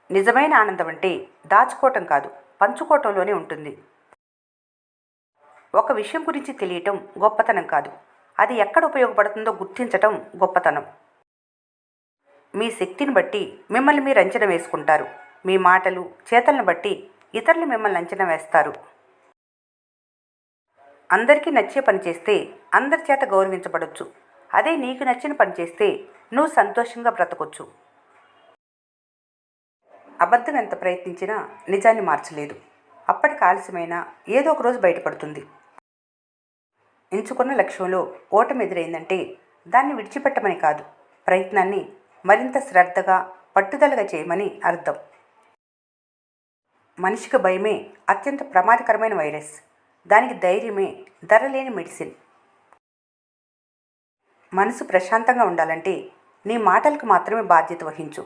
నిజమైన ఆనందం అంటే దాచుకోవటం కాదు, పంచుకోవటంలోనే ఉంటుంది. ఒక విషయం గురించి తెలియటం గొప్పతనం కాదు, అది ఎక్కడ ఉపయోగపడుతుందో గుర్తించటం గొప్పతనం. మీ శక్తిని బట్టి మిమ్మల్ని మీరు అంచనా వేసుకుంటారు. మీ మాటలు చేతలను బట్టి ఇతరులు మిమ్మల్ని అంచనా వేస్తారు. అందరికీ నచ్చే పని చేస్తే అందరి చేత గౌరవించబడొచ్చు. అదే నీకు నచ్చిన పని చేస్తే నువ్వు సంతోషంగా బ్రతకొచ్చు. అబద్ధం ఎంత ప్రయత్నించినా నిజాన్ని మార్చలేదు. అప్పటికి ఆలస్యమైనా ఏదో ఒక రోజు బయటపడుతుంది. ఎంచుకున్న లక్ష్యంలో ఓటమి ఎదురైందంటే దాన్ని విడిచిపెట్టమని కాదు, ప్రయత్నాన్ని మరింత శ్రద్ధగా పట్టుదలగా చేయమని అర్థం. మనిషికి భయమే అత్యంత ప్రమాదకరమైన వైరస్. దానికి ధైర్యమే ధరలేని మెడిసిన్. మనసు ప్రశాంతంగా ఉండాలంటే నీ మాటలకు మాత్రమే బాధ్యత వహించు,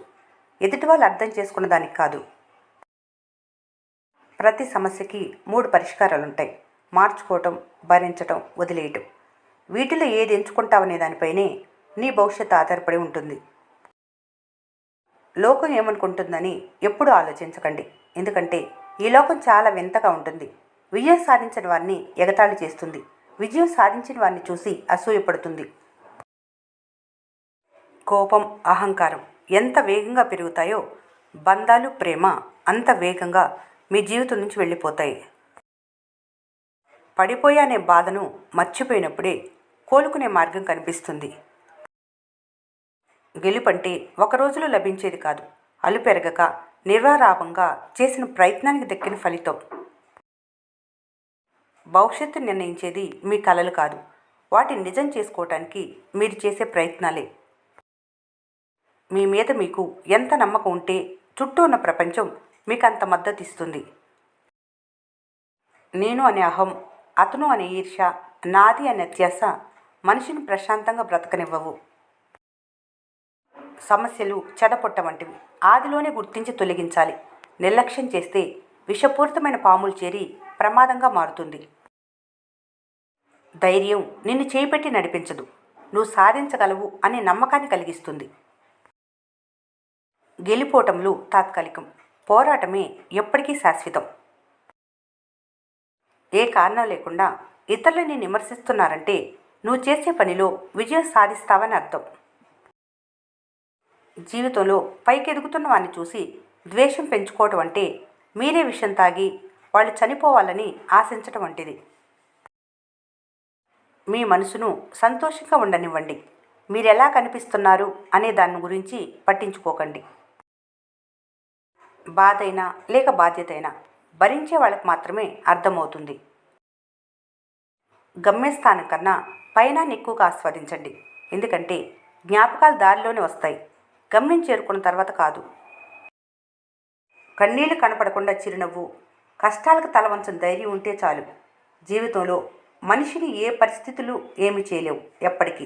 ఎదుటి వాళ్ళు అర్థం చేసుకున్న దానికి కాదు. ప్రతి సమస్యకి 3 పరిష్కారాలుంటాయి: మార్చుకోవటం, భరించటం, వదిలేయటం. వీటిలో ఏది ఎంచుకుంటావనే దానిపైనే నీ భవిష్యత్తు ఆధారపడి ఉంటుంది. లోకం ఏమనుకుంటుందని ఎప్పుడూ ఆలోచించకండి, ఎందుకంటే ఈ లోకం చాలా వింతగా ఉంటుంది. విజయం సాధించిన వారిని ఎగతాళి చేస్తుంది, విజయం సాధించిన వారిని చూసి అసూయపడుతుంది. కోపం, అహంకారం ఎంత వేగంగా పెరుగుతాయో బంధాలు, ప్రేమ అంత వేగంగా మీ జీవితం నుంచి వెళ్ళిపోతాయి. పడిపోయా అనే బాధను మర్చిపోయినప్పుడే కోలుకునే మార్గం కనిపిస్తుంది. గెలుపంటే ఒక రోజులో లభించేది కాదు, అలుపెరగక నిర్వారాపంగా చేసిన ప్రయత్నానికి దక్కిన ఫలితం. భవిష్యత్తు నిర్ణయించేది మీ కలలు కాదు, వాటిని నిజం చేసుకోవటానికి మీరు చేసే ప్రయత్నాలే. మీ మీద మీకు ఎంత నమ్మకం ఉంటే చుట్టూ ఉన్న ప్రపంచం మీకు అంత మద్దతు ఇస్తుంది. నేను అనే అహం, అతను అనే ఈర్ష్య, నాది అనే అత్యాస మనిషిని ప్రశాంతంగా బ్రతకనివ్వవు. సమస్యలు చెదపొట్ట వంటివి, ఆదిలోనే గుర్తించి తొలగించాలి. నిర్లక్ష్యం చేస్తే విషపూరితమైన పాములు చేరి ప్రమాదంగా మారుతుంది. ధైర్యం నిన్ను చేయిపెట్టి నడిపించదు, నువ్వు సాధించగలవు అనే నమ్మకాన్ని కలిగిస్తుంది. గెలిపోవటంలో తాత్కాలికం, పోరాటమే ఎప్పటికీ శాశ్వతం. ఏ కారణం లేకుండా ఇతరులని విమర్శిస్తున్నారంటే నువ్వు చేసే పనిలో విజయం సాధిస్తావని అర్థం. జీవితంలో పైకి ఎదుగుతున్న వారిని చూసి ద్వేషం పెంచుకోవటం అంటే మీరే విషం తాగి వాళ్ళు చనిపోవాలని ఆశించటం వంటిది. మీ మనసును సంతోషంగా ఉండనివ్వండి. మీరు ఎలా కనిపిస్తున్నారు అనే దాని గురించి పట్టించుకోకండి. బాధైనా లేక బాధ్యతైనా భరించే వాళ్ళకి మాత్రమే అర్థమవుతుంది. గమ్యస్థానం కన్నా పయనాన్ని ఎక్కువగా ఆస్వాదించండి, ఎందుకంటే జ్ఞాపకాలు దారిలోనే వస్తాయి, గమ్యం చేరుకున్న తర్వాత కాదు. కన్నీళ్లు కనపడకుండా చిరునవ్వు, కష్టాలకు తలవంచని ధైర్యం ఉంటే చాలు. జీవితంలో మనిషిని ఏ పరిస్థితులు ఏమి చేయలేవు ఎప్పటికీ.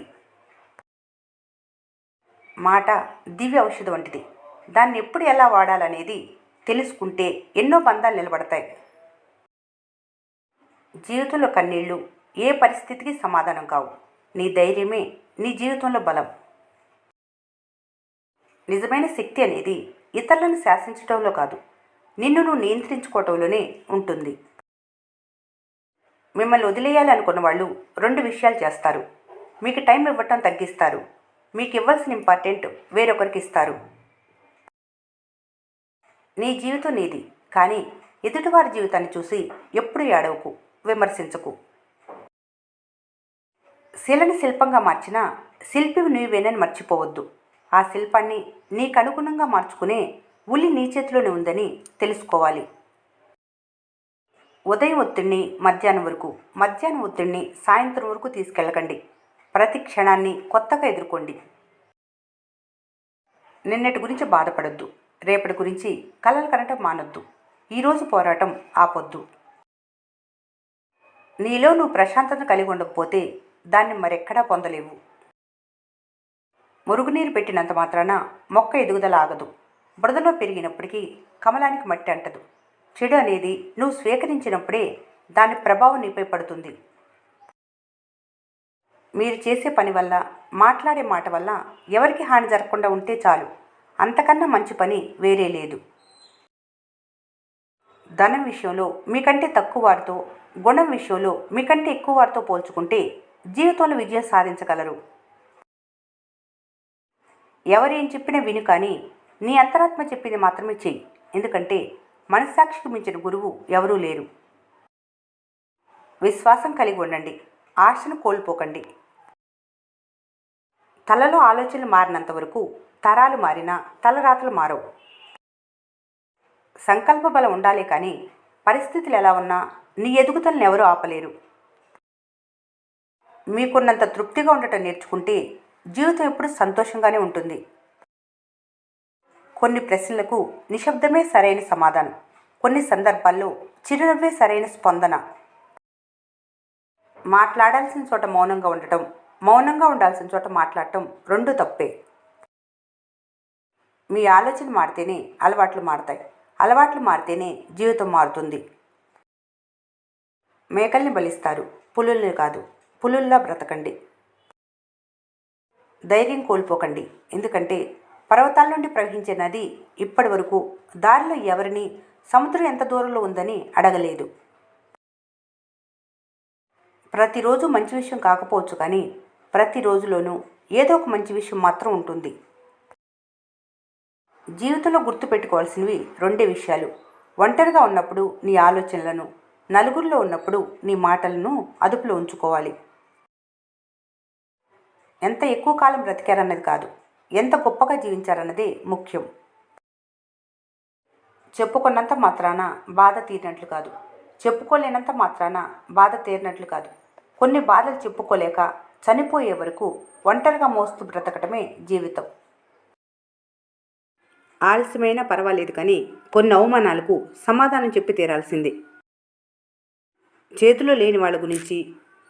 మాట దివ్య ఔషధం వంటిది. దాన్ని ఎప్పుడు ఎలా వాడాలనేది తెలుసుకుంటే ఎన్నో బంధాలు నిలబడతాయి. జీవితంలో కన్నీళ్లు ఏ పరిస్థితికి సమాధానం కావు. నీ ధైర్యమే నీ జీవితంలో బలం. నిజమైన శక్తి అనేది ఇతరులను శాసించటంలో కాదు, నిన్ను నువ్వు నియంత్రించుకోవటంలోనే ఉంటుంది. మిమ్మల్ని వదిలేయాలి అనుకున్న వాళ్ళు 2 విషయాలు చేస్తారు. మీకు టైం ఇవ్వటం తగ్గిస్తారు, మీకు ఇవ్వాల్సిన ఇంపార్టెంట్ వేరొకరికి ఇస్తారు. నీ జీవితం నీది, కానీ ఎదుటివారి జీవితాన్ని చూసి ఎప్పుడు ఏడవకు, విమర్శించకు. శిలని శిల్పంగా మార్చిన శిల్పివి నీవేనని మర్చిపోవద్దు. ఆ శిల్పాన్ని నీకు అనుగుణంగా మార్చుకునే ఉలి నీ చేతిలోనే ఉందని తెలుసుకోవాలి. ఉదయం ఒత్తిడిని మధ్యాహ్నం వరకు, మధ్యాహ్నం ఒత్తిడిని సాయంత్రం వరకు తీసుకెళ్ళకండి. ప్రతి క్షణాన్ని కొత్తగా ఎదుర్కోండి. నిన్నటి గురించి బాధపడొద్దు, రేపటి గురించి కలలు కనటం మానొద్దు. ఈరోజు పోరాటం ఆపొద్దు. నీలో నువ్వు ప్రశాంతత కలిగి ఉండకపోతే దాన్ని మరెక్కడా పొందలేవు. మురుగునీరు పెట్టినంత మాత్రాన మొక్క ఎదుగుదల ఆగదు. బురదలో పెరిగినప్పటికీ కమలానికి మట్టి అంటదు. చెడు అనేది నువ్వు స్వీకరించినప్పుడే దాని ప్రభావం నీపై పడుతుంది. మీరు చేసే పని వల్ల, మాట్లాడే మాట వల్ల ఎవరికి హాని జరగకుండా ఉంటే చాలు. అంతకన్నా మంచి పని వేరే లేదు. ధనం విషయంలో మీకంటే తక్కువ వారితో, గుణం విషయంలో మీకంటే ఎక్కువ వారితో పోల్చుకుంటే జీవితంలో విజయం సాధించగలరు. ఎవరేం చెప్పినా విను, కానీ నీ అంతరాత్మ చెప్పింది మాత్రమే చెయ్యి. ఎందుకంటే మనస్సాక్షికి మించిన గురువు ఎవరూ లేరు. విశ్వాసం కలిగి ఉండండి. ఆశను కోల్పోకండి. తలలో ఆలోచనలు మారినంత వరకు తరాలు మారినా తలరాతలు మారవు. సంకల్ప బలం ఉండాలి, కానీ పరిస్థితులు ఎలా ఉన్నా నీ ఎదుగుదలను ఎవరూ ఆపలేరు. మీకున్నంత తృప్తిగా ఉండటం నేర్చుకుంటే జీవితం ఎప్పుడు సంతోషంగానే ఉంటుంది. కొన్ని ప్రశ్నలకు నిశ్శబ్దమే సరైన సమాధానం. కొన్ని సందర్భాల్లో చిరునవ్వే సరైన స్పందన. మాట్లాడాల్సిన చోట మౌనంగా ఉండటం, మౌనంగా ఉండాల్సిన చోట మాట్లాడటం రెండు తప్పే. మీ ఆలోచన మారితేనే అలవాట్లు మారతాయి. అలవాట్లు మారితేనే జీవితం మారుతుంది. మేకల్ని బలిస్తారు, పులుల్ని కాదు. పులుల్లా బ్రతకండి. ధైర్యం కోల్పోకండి. ఎందుకంటే పర్వతాల నుండి ప్రవహించే నది ఇప్పటి వరకు దారిలో ఎవరిని సముద్రం ఎంత దూరంలో ఉందని అడగలేదు. ప్రతిరోజు మంచి విషయం కాకపోవచ్చు, కానీ ప్రతిరోజులోనూ ఏదో ఒక మంచి విషయం మాత్రం ఉంటుంది. జీవితంలో గుర్తుపెట్టుకోవాల్సినవి రెండే విషయాలు. ఒంటరిగా ఉన్నప్పుడు నీ ఆలోచనలను, నలుగురిలో ఉన్నప్పుడు నీ మాటలను అదుపులో ఉంచుకోవాలి. ఎంత ఎక్కువ కాలం బ్రతికారన్నది కాదు, ఎంత గొప్పగా జీవించారన్నదే ముఖ్యం. చెప్పుకున్నంత మాత్రాన బాధ తీరినట్లు కాదు, చెప్పుకోలేనంత మాత్రాన బాధ తీరినట్లు కాదు. కొన్ని బాధలు చెప్పుకోలేక చనిపోయే వరకు ఒంటరిగా మోస్తూ బ్రతకటమే జీవితం. ఆలస్యమైనా పర్వాలేదు, కానీ కొన్ని అవమానాలకు సమాధానం చెప్పి తీరాల్సిందే. చేతిలో లేని వాళ్ళ గురించి,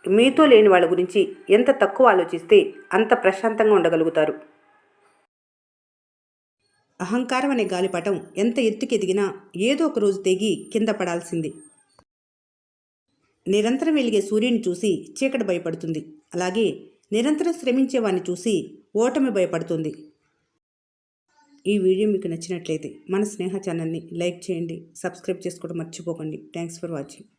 మీతో లేని వాళ్ళ గురించి ఎంత తక్కువ ఆలోచిస్తే అంత ప్రశాంతంగా ఉండగలుగుతారు. అహంకారం అనే గాలిపటం ఎంత ఎత్తుకెదిగినా ఏదో ఒక రోజు తెగి కింద పడాల్సింది. నిరంతరం వెలిగే సూర్యుని చూసి చీకటి భయపడుతుంది. అలాగే నిరంతరం శ్రమించేవాడిని చూసి ఓటమి భయపడుతుంది. ఈ వీడియో మీకు నచ్చినట్లయితే మన స్నేహ ఛానల్ని లైక్ చేయండి, సబ్స్క్రైబ్ చేసుకోవడం మర్చిపోకండి. Thanks for watching.